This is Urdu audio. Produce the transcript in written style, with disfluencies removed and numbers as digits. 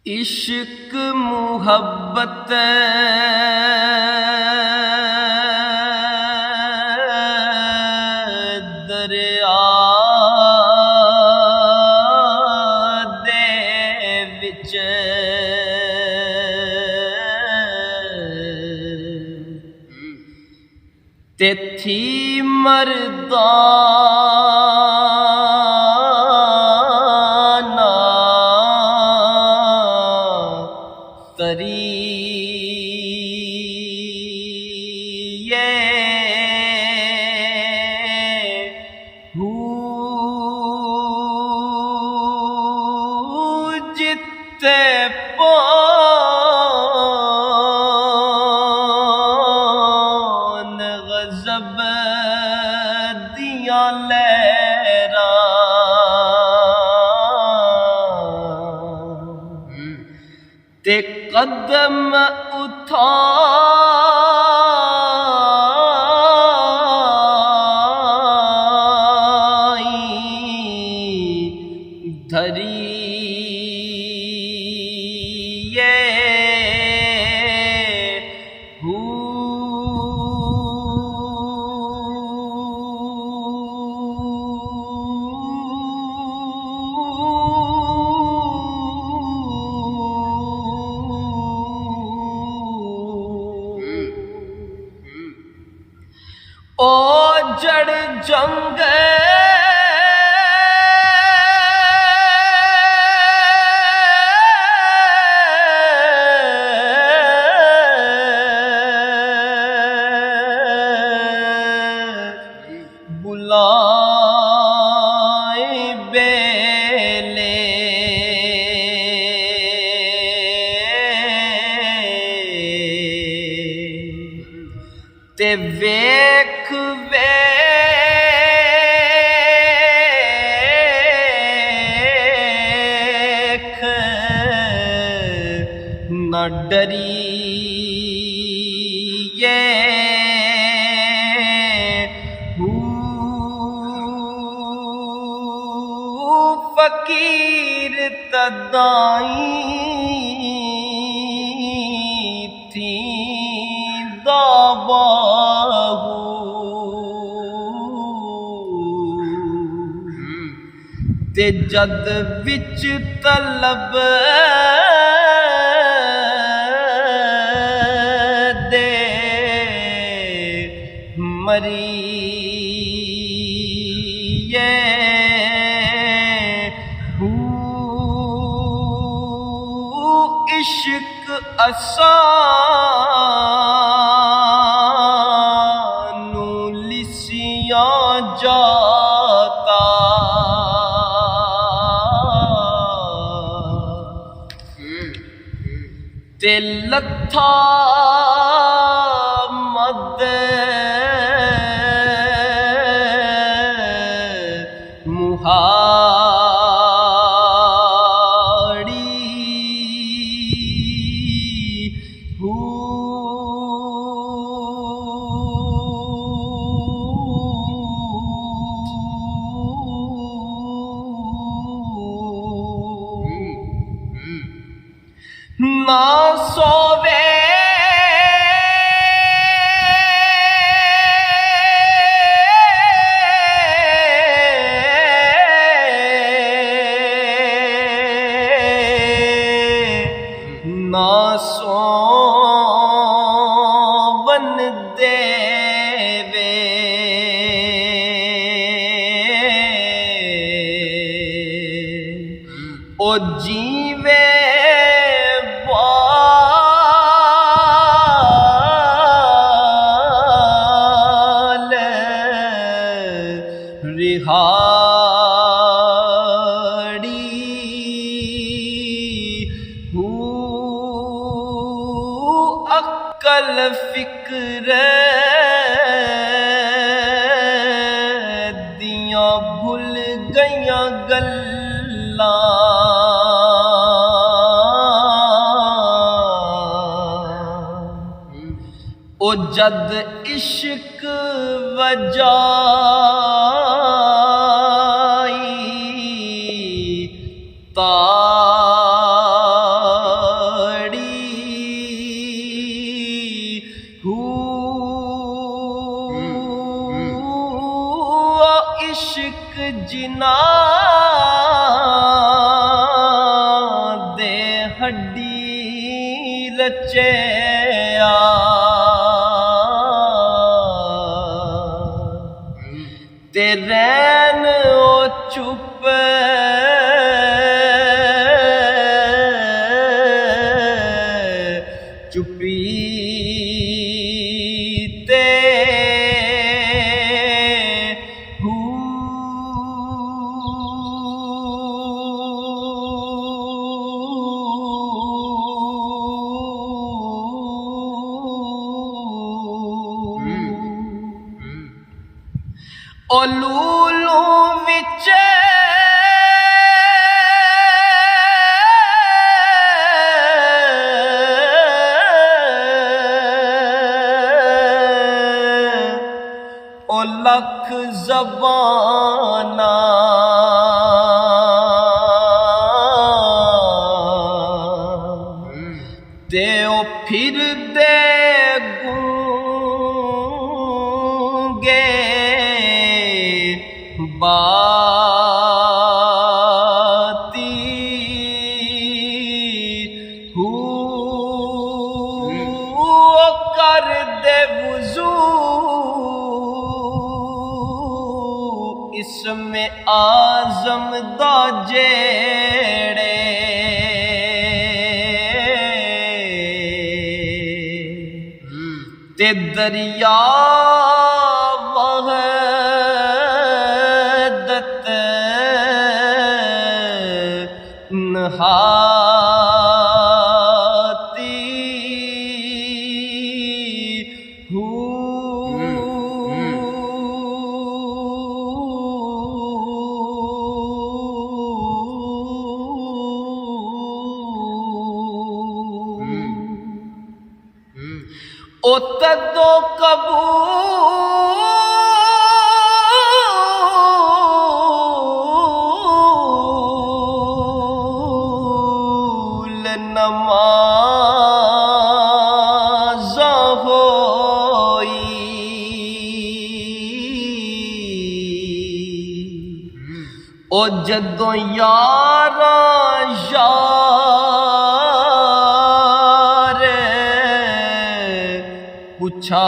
عشق محبت دریا دے وچ تے تھی مردانہ تری جتے پون غضب دیاں لہراں تے قدم اٹھائی دھری او جڑ جنگ بلائیں بیلے تے ویکھ ویکھ نہ ڈریے فقیر تدائیں تھی دعواہو تے جد وچ طلب دے مریے عشق اسانو لسیاں جاتا تے لتھا مد نہ سووے نہ سون دیوے او جیوے عقل فکر دیاں بھول گئیاں گلاں او جد عشق وجائی تا ਜਿਨ੍ਹਾਂ ਦੇ ਹੱਡੀ ਰਚਿਆ ਤੇ ਰਹਿਣ ਉਹ ਚੁੱਪ ਚੁੱਪੀ ਤੇ ਉਹ ਲੂਲੂ ਵਿੱਚ ਉਹ ਲੱਖ ਜ਼ਬਾਨਾਂ ਤੇ ਉਹ ਫਿਰਦੇ ਗੂੰਗੇ ਬਾਤੀ ਕਰਦੇ ਵਜ਼ੂ ਇਸਮੇ ਆਜ਼ਮ ਦਾ ਜਿਹੜੇ ਤੇ ਦਰਿਆ ਵਹਦਤ ਨਹਾਤੀ ਉਹ ਤਦੋਂ ਕਬੂਲ ਨਮਾਜ਼ਾਂ ਹੋਈ ਉਹ ਜਦੋਂ ਯਾਰਾਂ ਯਾਰ ਪੁੱਛਾ